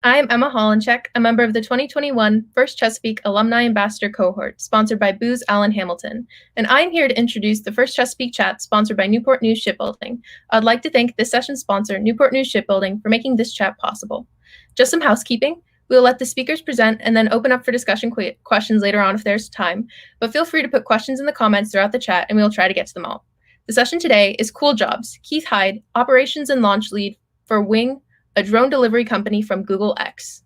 I am Emma Hollencheck, a member of the 2021 First Chesapeake Alumni Ambassador Cohort, sponsored by Booz Allen Hamilton, and I am here to introduce the First Chesapeake Chat, sponsored by Newport News Shipbuilding. I'd like to thank this session's sponsor, Newport News Shipbuilding, for making this chat possible. Just some housekeeping. We'll let the speakers present and then open up for discussion questions later on if there's time, but feel free to put questions in the comments throughout the chat and we'll try to get to them all. The session today is Cool Jobs, Keith Heyde, Operations and Launch Lead for Wing, a drone delivery company from Google X.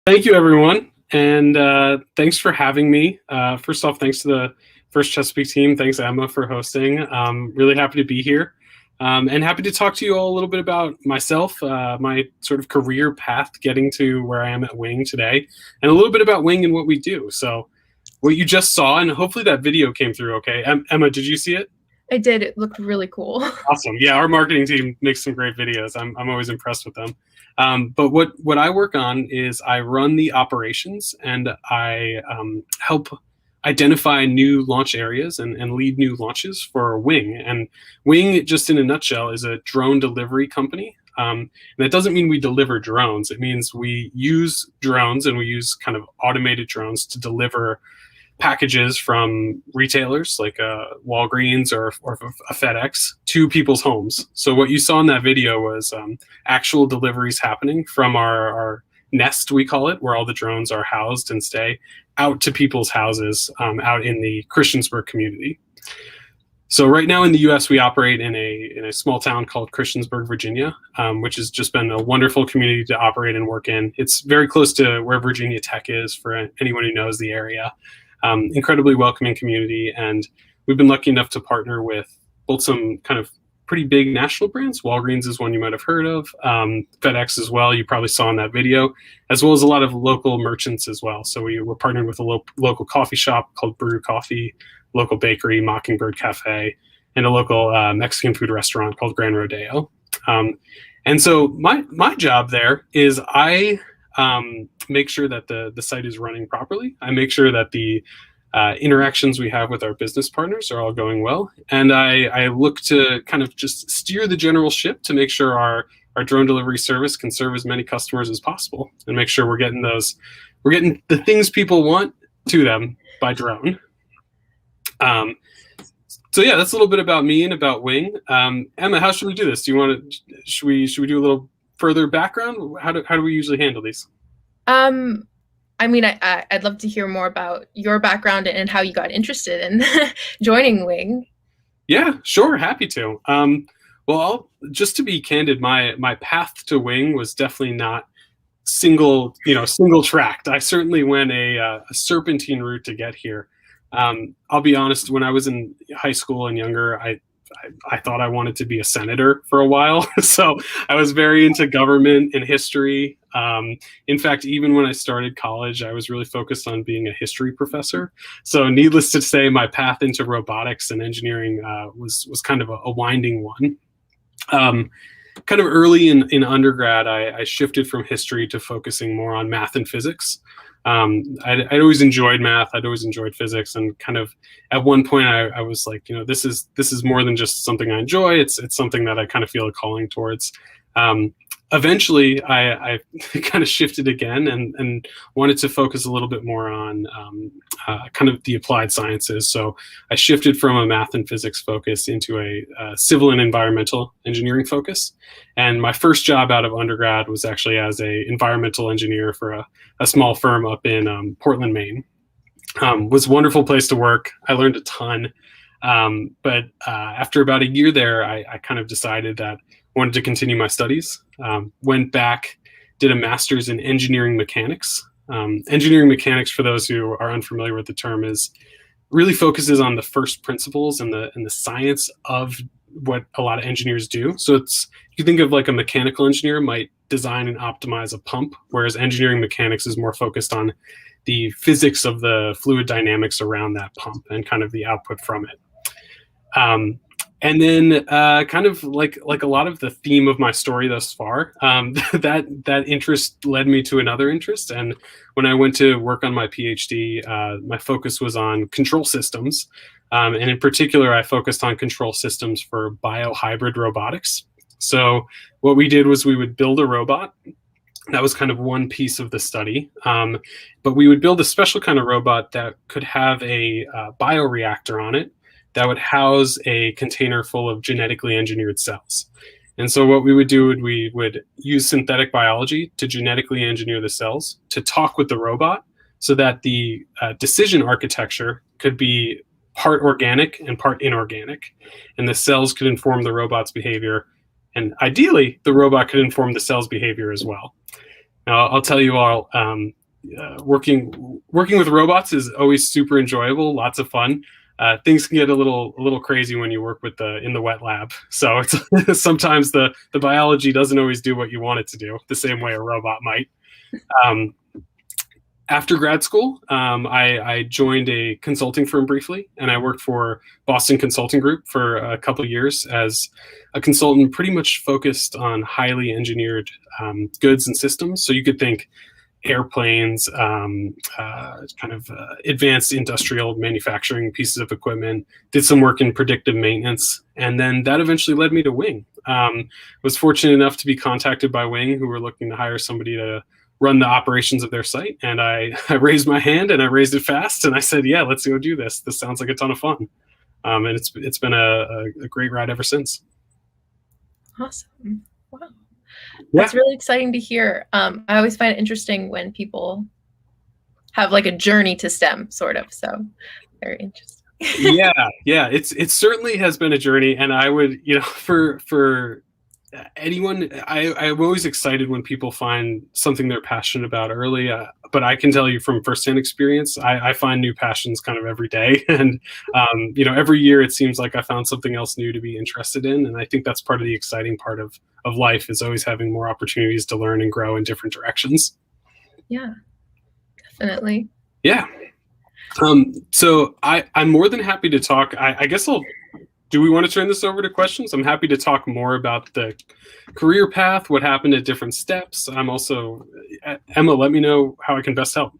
Thank you, everyone, and thanks for having me. First off, thanks to the First Chesapeake team. Thanks, Emma, for hosting. Really happy to be here, and happy to talk to you all a little bit about myself, my sort of career path getting to where I am at Wing today, and a little bit about Wing and what we do. So what you just saw, and hopefully that video came through okay. Emma, did you see it? I did. It looked really cool. Awesome. Yeah, our marketing team makes some great videos. I'm always impressed with them. But what I work on is I run the operations and I help identify new launch areas and lead new launches for Wing. And Wing, just in a nutshell, is a drone delivery company. And that doesn't mean we deliver drones. It means we use drones and we use kind of automated drones to deliver packages from retailers like Walgreens or a FedEx to people's homes. So what you saw in that video was actual deliveries happening from our nest, we call it, where all the drones are housed and stay, out to people's houses out in the Christiansburg community. So right now in the U.S., we operate in a small town called Christiansburg, Virginia, which has just been a wonderful community to operate and work in. It's very close to where Virginia Tech is for anyone who knows the area. Incredibly welcoming community, and we've been lucky enough to partner with both some kind of pretty big national brands. Walgreens is one you might have heard of, FedEx as well, you probably saw in that video, as well as a lot of local merchants as well. So we were partnered with a local coffee shop called Brew Coffee, local bakery, Mockingbird Cafe, and a local Mexican food restaurant called Gran Rodeo. And so my job there is I make sure that the site is running properly. I make sure that the interactions we have with our business partners are all going well. And I look to kind of just steer the general ship to make sure our drone delivery service can serve as many customers as possible and make sure we're getting the things people want to them by drone. So yeah, that's a little bit about me and about Wing. Emma, how should we do this? Should we do a little further background? How do we usually handle these? I mean, I'd love to hear more about your background and how you got interested in joining Wing. Yeah, sure, happy to. Well, just to be candid, my path to Wing was definitely not single tracked. I certainly went a serpentine route to get here. I'll be honest, when I was in high school and younger, I thought I wanted to be a senator for a while. So I was very into government and history. In fact, even when I started college, I was really focused on being a history professor. So needless to say, my path into robotics and engineering was kind of a winding one. Kind of early in undergrad, I shifted from history to focusing more on math and physics. I'd always enjoyed math. I'd always enjoyed physics, and kind of at one point I was like, this is more than just something I enjoy. It's something that I kind of feel a calling towards. Eventually, I kind of shifted again and wanted to focus a little bit more on kind of the applied sciences. So I shifted from a math and physics focus into a civil and environmental engineering focus. And my first job out of undergrad was actually as a environmental engineer for a small firm up in Portland, Maine. Was a wonderful place to work. I learned a ton. But after about a year there, I kind of decided that I wanted to continue my studies. Went back, did a master's in engineering mechanics. Engineering mechanics, for those who are unfamiliar with the term, is really focuses on the first principles and the science of what a lot of engineers do. So you think of like a mechanical engineer might design and optimize a pump, whereas engineering mechanics is more focused on the physics of the fluid dynamics around that pump and kind of the output from it. And then kind of like a lot of the theme of my story thus far, that interest led me to another interest. And when I went to work on my PhD, my focus was on control systems. And in particular, I focused on control systems for biohybrid robotics. So what we did was we would build a robot. That was kind of one piece of the study. But we would build a special kind of robot that could have a bioreactor on it that would house a container full of genetically engineered cells. And so what we would do, we would use synthetic biology to genetically engineer the cells to talk with the robot so that the decision architecture could be part organic and part inorganic. And the cells could inform the robot's behavior. And ideally, the robot could inform the cell's behavior as well. Now, I'll tell you all, working with robots is always super enjoyable, lots of fun. Things can get a little crazy when you work with in the wet lab. So it's sometimes the biology doesn't always do what you want it to do, the same way a robot might. After grad school, I joined a consulting firm briefly, and I worked for Boston Consulting Group for a couple of years as a consultant, pretty much focused on highly engineered goods and systems. So you could think airplanes, kind of advanced industrial manufacturing pieces of equipment, did some work in predictive maintenance, and then that eventually led me to Wing. Was fortunate enough to be contacted by Wing, who were looking to hire somebody to run the operations of their site, and I raised my hand, and I raised it fast, and I said, yeah, let's go do this. This sounds like a ton of fun. And it's been a great ride ever since. Awesome. Wow. Yeah. That's really exciting to hear. I always find it interesting when people have like a journey to STEM, sort of. So very interesting. Yeah. It certainly has been a journey, and I would, for anyone, I'm always excited when people find something they're passionate about early. But I can tell you from firsthand experience, I find new passions kind of every day, and every year it seems like I found something else new to be interested in, and I think that's part of the exciting part of life, is always having more opportunities to learn and grow in different directions. Yeah, definitely. Yeah. So I'm more than happy to talk. I guess do we want to turn this over to questions? I'm happy to talk more about the career path, what happened at different steps. I'm also, Emma, let me know how I can best help.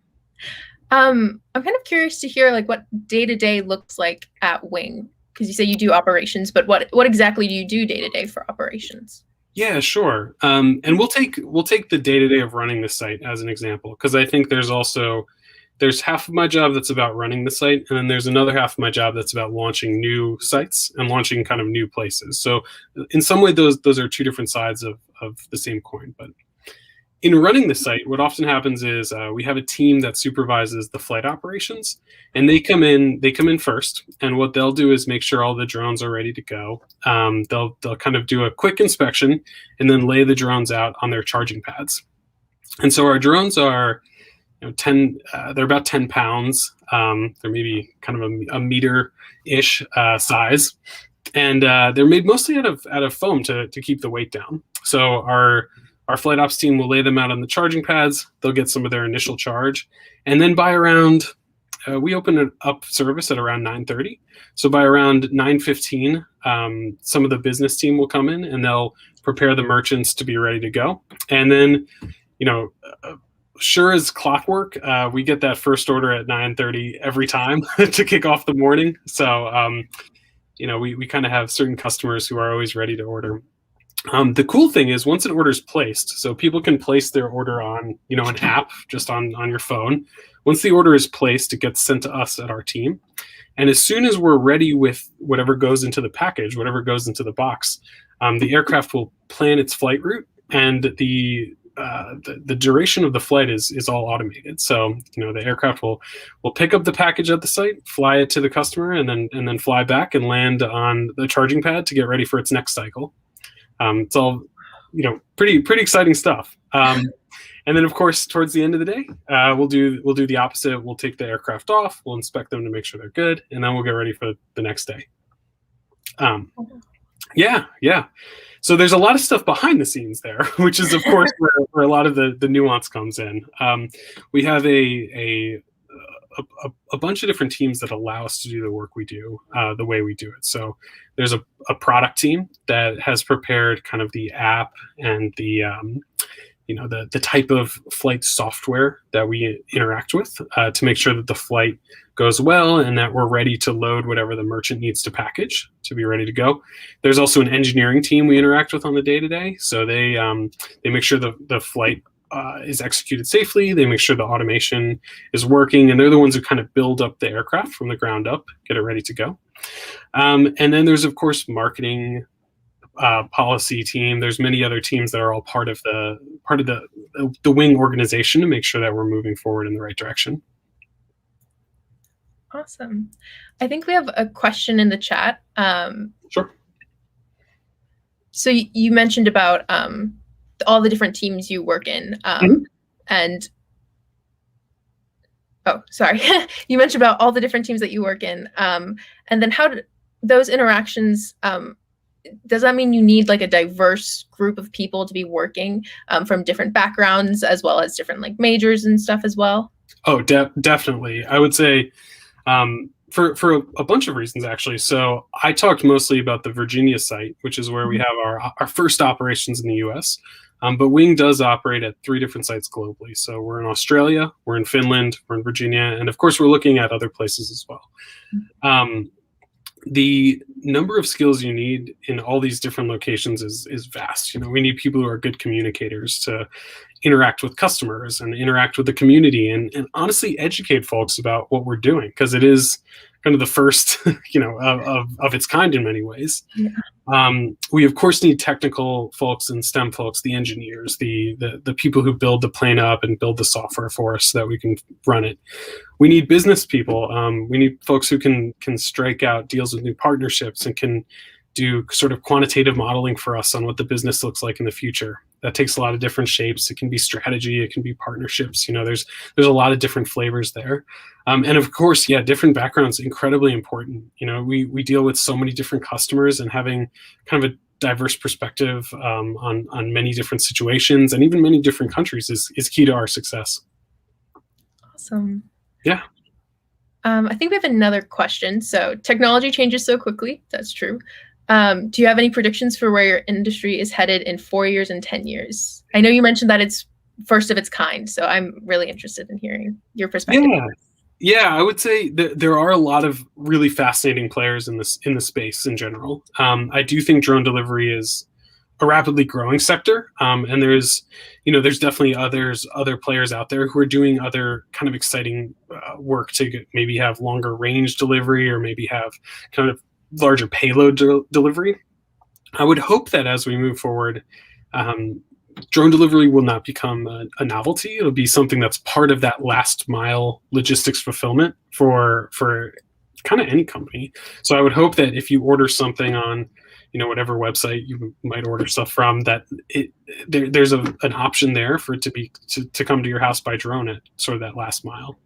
I'm kind of curious to hear like what day-to-day looks like at Wing, because you say you do operations, but what exactly do you do day-to-day for operations? Yeah, sure. And we'll take the day-to-day of running the site as an example, because I think there's half of my job that's about running the site, and then there's another half of my job that's about launching new sites and launching kind of new places. So in some way, those are two different sides of the same coin. But in running the site, what often happens is we have a team that supervises the flight operations, and they come in first, and what they'll do is make sure all the drones are ready to go. They'll kind of do a quick inspection and then lay the drones out on their charging pads. And so our drones are 10. They're about 10 pounds. They're maybe kind of a meter-ish size, and they're made mostly out of foam to keep the weight down. So our flight ops team will lay them out on the charging pads. They'll get some of their initial charge, and then by around we open up service at around 9:30. So by around 9:15, some of the business team will come in and they'll prepare the merchants to be ready to go. And then, sure as clockwork, we get that first order at 9:30 every time to kick off the morning. So, we kind of have certain customers who are always ready to order. The cool thing is once an order is placed, so people can place their order on, an app just on your phone. Once the order is placed, it gets sent to us at our team. And as soon as we're ready with whatever goes into the package, whatever goes into the box, the aircraft will plan its flight route, and the duration of the flight is all automated. So the aircraft will pick up the package at the site, fly it to the customer, and then fly back and land on the charging pad to get ready for its next cycle. It's all pretty exciting stuff. And then, of course, towards the end of the day, we'll do the opposite. We'll take the aircraft off, we'll inspect them to make sure they're good, and then we'll get ready for the next day. Yeah. So there's a lot of stuff behind the scenes there, which is, of course, where a lot of the nuance comes in. We have a bunch of different teams that allow us to do the work we do the way we do it. So there's a product team that has prepared kind of the app and the type of flight software that we interact with to make sure that the flight goes well and that we're ready to load whatever the merchant needs to package to be ready to go. There's also an engineering team we interact with on the day-to-day. So they make sure the flight is executed safely. They make sure the automation is working, and they're the ones who kind of build up the aircraft from the ground up, get it ready to go. And then there's, of course, marketing, policy team. There's many other teams that are all part of the wing organization to make sure that we're moving forward in the right direction. Awesome. I think we have a question in the chat. Sure. So you mentioned about all the different teams you work in, and sorry, you mentioned about all the different teams that you work in, and then how do those interactions? Does that mean you need like a diverse group of people to be working from different backgrounds as well as different majors and stuff as well? Oh, definitely. I would say for a bunch of reasons, actually. So I talked mostly about the Virginia site, which is where we have our first operations in the US. But Wing does operate at 3 different sites globally. So we're in Australia, we're in Finland, we're in Virginia, and of course we're looking at other places as well. The number of skills you need in all these different locations is vast. We need people who are good communicators to interact with customers and interact with the community and honestly educate folks about what we're doing, because it is kind of the first, of its kind in many ways. Yeah. We of course need technical folks and STEM folks, the engineers, the people who build the plane up and build the software for us so that we can run it. We need business people. We need folks who can strike out deals with new partnerships and can do sort of quantitative modeling for us on what the business looks like in the future. That takes a lot of different shapes. It can be strategy, it can be partnerships. There's a lot of different flavors there. And of course, different backgrounds, incredibly important. We deal with so many different customers, and having kind of a diverse perspective on many different situations and even many different countries is key to our success. Awesome. Yeah. I think we have another question. So technology changes so quickly. That's true. Do you have any predictions for where your industry is headed in 4 years and 10 years? I know you mentioned that it's first of its kind, so I'm really interested in hearing your perspective. Yeah, I would say that there are a lot of really fascinating players in the space in general. I do think drone delivery is a rapidly growing sector, and there's definitely other players out there who are doing other kind of exciting work to maybe have longer range delivery or maybe have kind of larger payload delivery. I would hope that as we move forward, drone delivery will not become a novelty. It'll be something that's part of that last mile logistics fulfillment for kind of any company. So I would hope that if you order something on whatever website you might order stuff from, that there's an option there for it to come to your house by drone at sort of that last mile.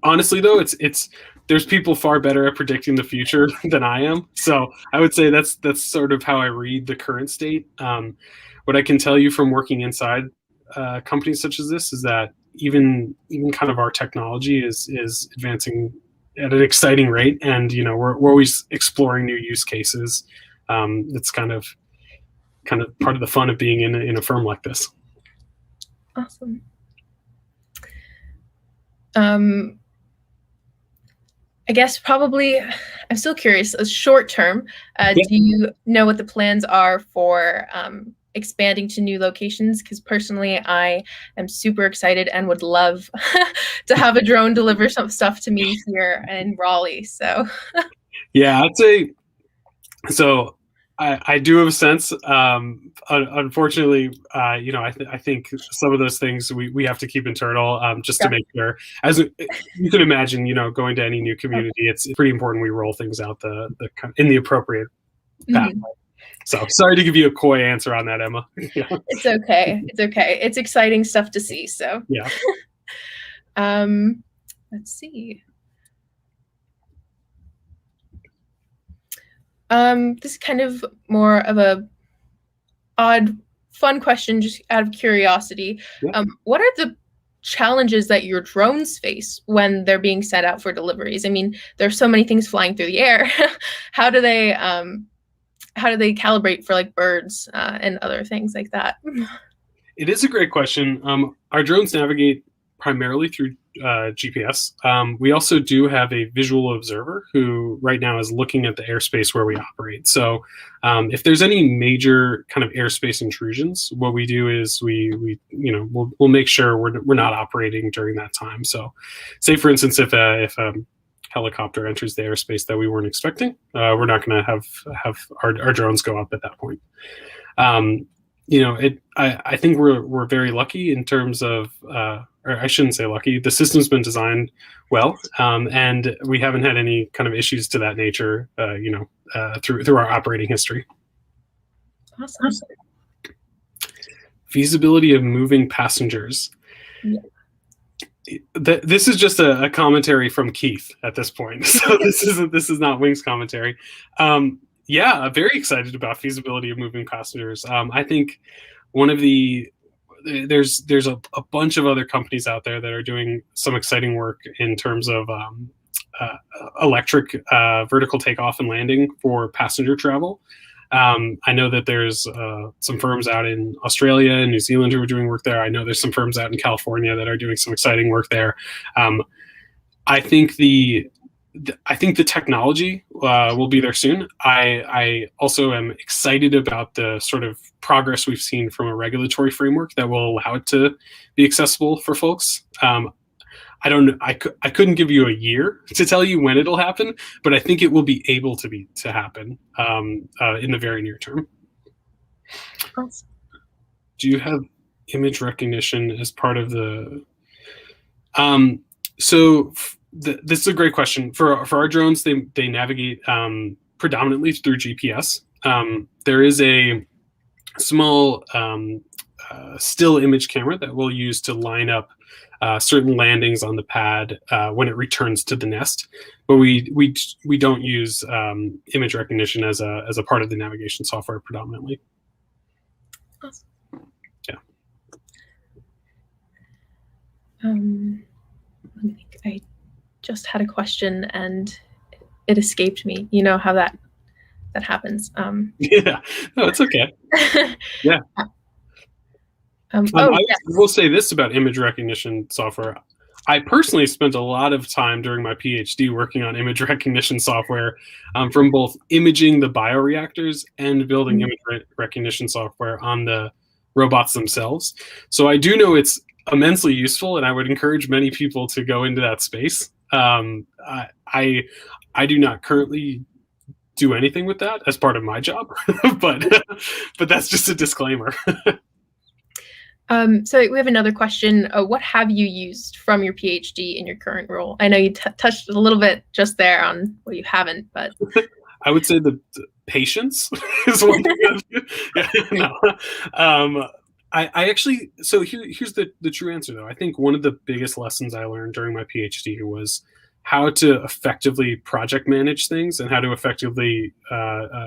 Honestly, though, there's people far better at predicting the future than I am. So I would say that's sort of how I read the current state. What I can tell you from working inside companies such as this is that even kind of our technology is advancing at an exciting rate, and we're always exploring new use cases. It's kind of part of the fun of being in a firm like this. Awesome. I guess probably, I'm still curious, short term, do you know what the plans are for expanding to new locations? Because personally, I am super excited and would love to have a drone deliver some stuff to me here in Raleigh. So yeah, I'd say so. I do have a sense. Unfortunately, I think some of those things we have to keep internal, just to make sure. As you can imagine, going to any new community, it's pretty important we roll things out in the appropriate path. Mm-hmm. So sorry to give you a coy answer on that, Emma. Yeah. It's okay. It's okay. It's exciting stuff to see. So yeah. Let's see. This is kind of more of a odd, fun question, just out of curiosity. Yeah. What are the challenges that your drones face when they're being sent out for deliveries? I mean, there's so many things flying through the air. How do they calibrate for like birds and other things like that? It is a great question. Our drones navigate primarily through GPS. We also do have a visual observer who right now is looking at the airspace where we operate. So if there's any major kind of airspace intrusions, what we do is we'll make sure we're not operating during that time. So say, for instance, if a helicopter enters the airspace that we weren't expecting, we're not going to have our drones go up at that point. I think we're very lucky in terms of, or I shouldn't say lucky. The system's been designed well, and we haven't had any kind of issues to that nature, through our operating history. Awesome. Feasibility of moving passengers. Yeah. This is just a commentary from Keith at this point. So this is not Wing's commentary. Yeah, I'm very excited about feasibility of moving passengers. I think there's a bunch of other companies out there that are doing some exciting work in terms of electric vertical takeoff and landing for passenger travel. I know that there's some firms out in Australia and New Zealand who are doing work there. I know there's some firms out in California that are doing some exciting work there. I think the technology will be there soon. I also am excited about the sort of progress we've seen from a regulatory framework that will allow it to be accessible for folks. I couldn't give you a year to tell you when it'll happen, but I think it will be able to happen in the very near term. Awesome. Do you have image recognition as part of the? This is a great question. For our drones, they navigate predominantly through GPS. There is a small still image camera that we'll use to line up certain landings on the pad when it returns to the nest, but we don't use image recognition as a part of the navigation software predominantly. Awesome. Yeah. I just had a question and it escaped me. You know how that happens. Yeah, no, it's okay. Yeah. I will say this about image recognition software. I personally spent a lot of time during my PhD working on image recognition software, from both imaging the bioreactors and building image recognition software on the robots themselves. So I do know it's immensely useful, and I would encourage many people to go into that space. I do not currently do anything with that as part of my job, but that's just a disclaimer. So we have another question. What have you used from your PhD in your current role? I know you touched a little bit just there on what you haven't, but I would say the patience is one thing. Yeah, no. I actually, so here's the true answer though. I think one of the biggest lessons I learned during my PhD was how to effectively project manage things and how to effectively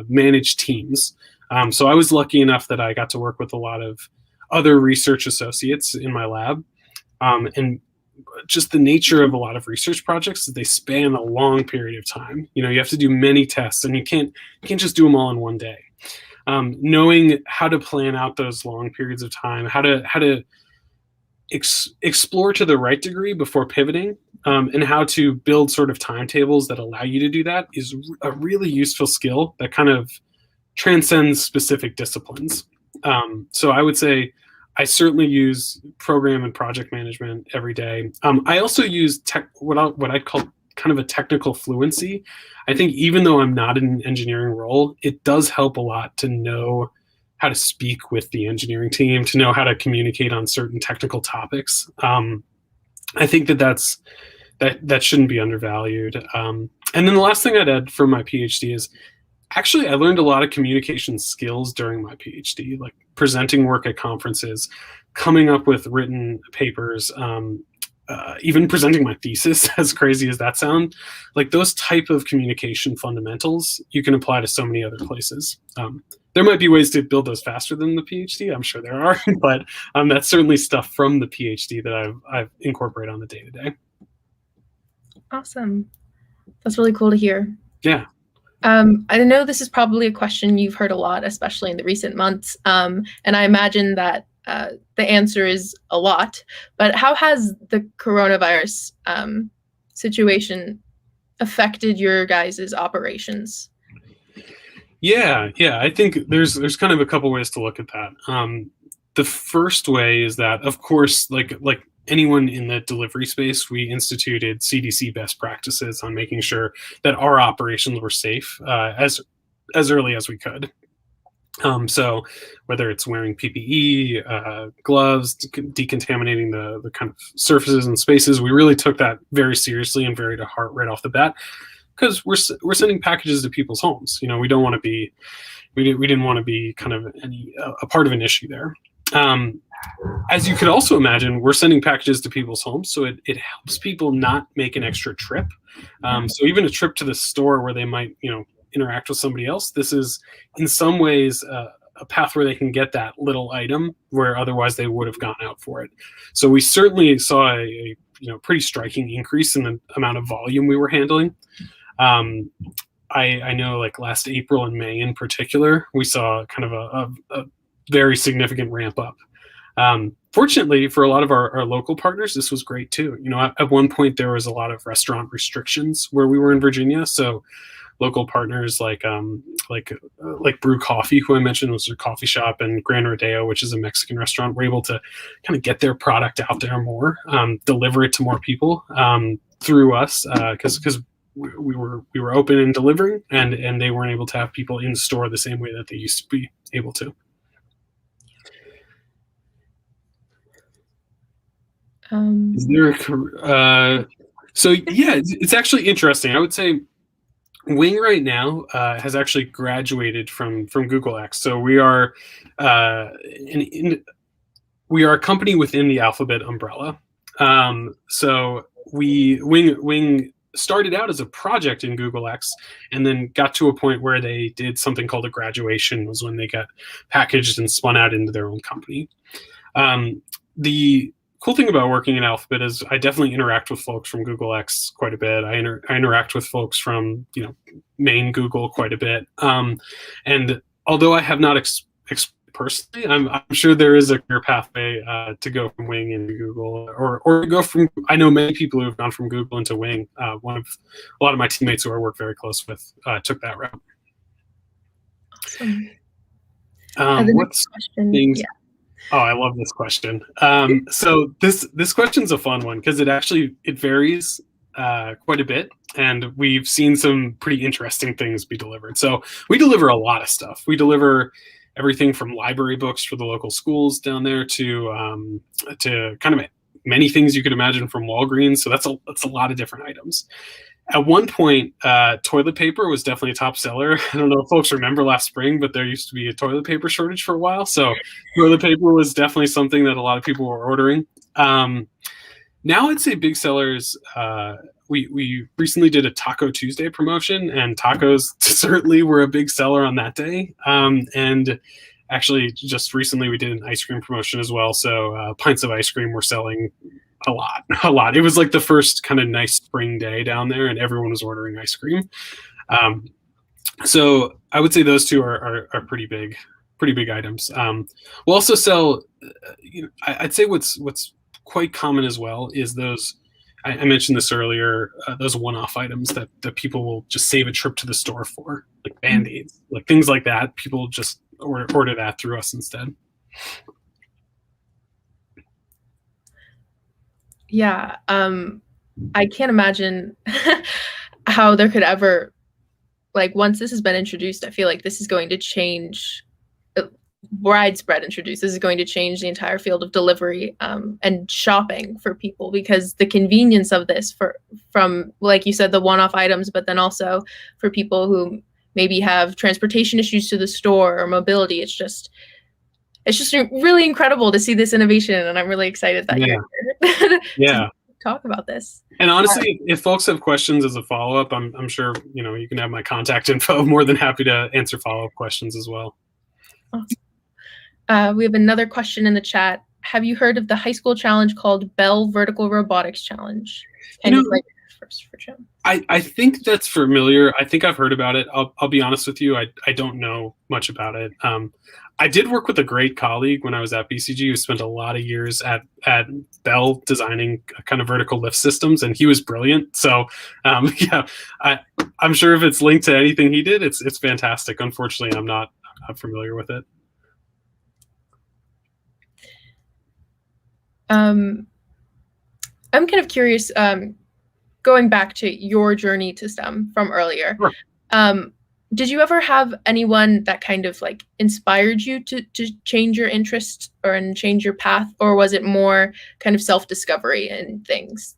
manage teams. So I was lucky enough that I got to work with a lot of other research associates in my lab. And just the nature of a lot of research projects is they span a long period of time. You know, you have to do many tests, and you can't just do them all in one day. Knowing how to plan out those long periods of time, how to explore to the right degree before pivoting, and how to build sort of timetables that allow you to do that is a really useful skill that kind of transcends specific disciplines. So I would say I certainly use program and project management every day. I also use what I call kind of a technical fluency. I think even though I'm not in an engineering role, it does help a lot to know how to speak with the engineering team, to know how to communicate on certain technical topics. I think that shouldn't be undervalued. And then the last thing I'd add from my PhD is actually I learned a lot of communication skills during my PhD, like presenting work at conferences, coming up with written papers, even presenting my thesis, as crazy as that sounds. Like those type of communication fundamentals you can apply to so many other places. There might be ways to build those faster than the PhD. I'm sure there are, but that's certainly stuff from the PhD that I've incorporated on the day to day. Awesome. That's really cool to hear. Yeah. I know this is probably a question you've heard a lot, especially in the recent months. And I imagine that the answer is a lot. But how has the coronavirus situation affected your guys' operations? Yeah. I think there's kind of a couple ways to look at that. The first way is that, of course, like anyone in the delivery space, we instituted CDC best practices on making sure that our operations were safe as early as we could. So whether it's wearing PPE, gloves, decontaminating the kind of surfaces and spaces, we really took that very seriously and very to heart right off the bat, because we're sending packages to people's homes. You know, we didn't want to be kind of a part of an issue there. As you could also imagine, we're sending packages to people's homes, so it helps people not make an extra trip. So even a trip to the store where they might, interact with somebody else, this is in some ways a path where they can get that little item where otherwise they would have gone out for it. So we certainly saw a pretty striking increase in the amount of volume we were handling. I know, like last April and May in particular, we saw kind of a very significant ramp up. Fortunately, for a lot of our local partners, this was great too. At one point there was a lot of restaurant restrictions where we were in Virginia, so local partners like Brew Coffee, who I mentioned was their coffee shop, and Gran Rodeo, which is a Mexican restaurant, were able to kind of get their product out there more, deliver it to more people through us, because we were open and delivering, and they weren't able to have people in store the same way that they used to be able to. Is there so yeah, it's actually interesting. I would say Wing right now has actually graduated from Google X. So we are we are a company within the Alphabet umbrella. So Wing started out as a project in Google X, and then got to a point where they did something called a graduation, was when they got packaged and spun out into their own company. The cool thing about working in Alphabet is I definitely interact with folks from Google X quite a bit. I interact with folks from main Google quite a bit. And although I have not personally, I'm sure there is a clear pathway to go from Wing into Google, or go from. I know many people who have gone from Google into Wing. A lot of my teammates who I work very close with took that route. Awesome. What's things? Yeah. Oh, I love this question. So this question's a fun one because it varies quite a bit, and we've seen some pretty interesting things be delivered. So we deliver a lot of stuff. We deliver everything from library books for the local schools down there to kind of many things you could imagine from Walgreens. So that's a lot of different items. At one point, toilet paper was definitely a top seller. I don't know if folks remember last spring, but there used to be a toilet paper shortage for a while. So toilet paper was definitely something that a lot of people were ordering. Now I'd say big sellers. We recently did a Taco Tuesday promotion, and tacos certainly were a big seller on that day. And actually, just recently we did an ice cream promotion as well. So pints of ice cream were selling a lot, a lot. It was like the first kind of nice spring day down there, and everyone was ordering ice cream. So I would say those two are pretty big items. We'll also sell. I'd say what's quite common as well is those. I mentioned this earlier. Those one-off items that people will just save a trip to the store for, like Band-Aids, like things like that. People just order that through us instead. Yeah, I can't imagine how there could ever, like, once this has been introduced, I feel like this is going to change, widespread introduced. This is going to change the entire field of delivery and shopping for people, because the convenience of this from, like you said, the one-off items, but then also for people who maybe have transportation issues to the store or mobility. It's just really incredible to see this innovation, and I'm really excited that you're here to talk about this. And honestly, if folks have questions as a follow-up, I'm sure you can have my contact info. More than happy to answer follow-up questions as well. Awesome. We have another question in the chat. Have you heard of the high school challenge called Bell Vertical Robotics Challenge? I think that's familiar. I think I've heard about it. I'll be honest with you. I don't know much about it. I did work with a great colleague when I was at BCG who spent a lot of years at Bell designing kind of vertical lift systems, and he was brilliant. So yeah, I'm sure if it's linked to anything he did, it's fantastic. Unfortunately, I'm not familiar with it. I'm kind of curious, going back to your journey to STEM from earlier. Sure. Did you ever have anyone that kind of like inspired you to change your interest and change your path, or was it more kind of self-discovery and things?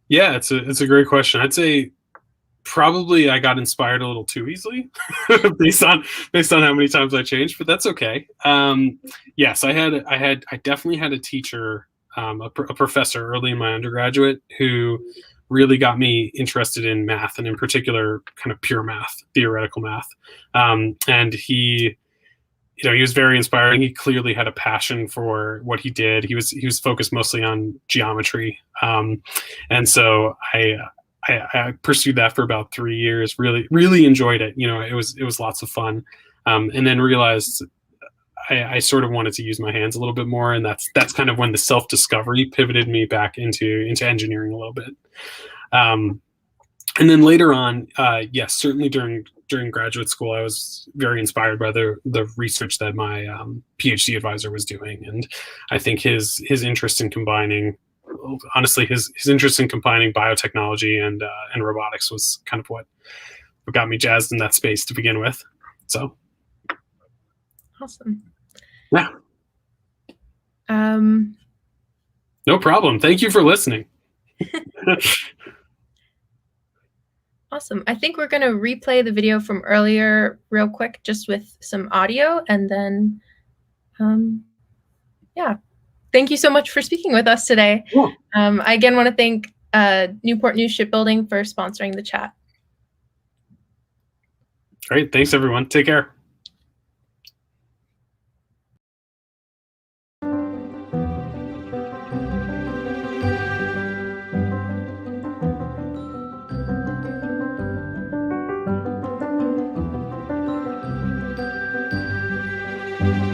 Yeah, it's a great question. I'd say probably I got inspired a little too easily based on how many times I changed, but that's okay. Yes, I definitely had a teacher, a professor early in my undergraduate who really got me interested in math, and in particular kind of pure math, theoretical math. And he was very inspiring. He clearly had a passion for what he did. He was focused mostly on geometry. And so I pursued that for about 3 years, really enjoyed it. It was lots of fun. And then realized I sort of wanted to use my hands a little bit more, and that's kind of when the self-discovery pivoted me back into engineering a little bit. And then later on, yes, certainly during graduate school, I was very inspired by the research that my PhD advisor was doing, and I think his interest in combining, honestly, his interest in combining biotechnology and robotics was kind of what got me jazzed in that space to begin with. So, awesome. Yeah. No problem. Thank you for listening. Awesome. I think we're going to replay the video from earlier real quick, just with some audio, and then, yeah. Thank you so much for speaking with us today. Cool. I again want to thank Newport News Shipbuilding for sponsoring the chat. Great. Thanks, everyone. Take care. Thank you.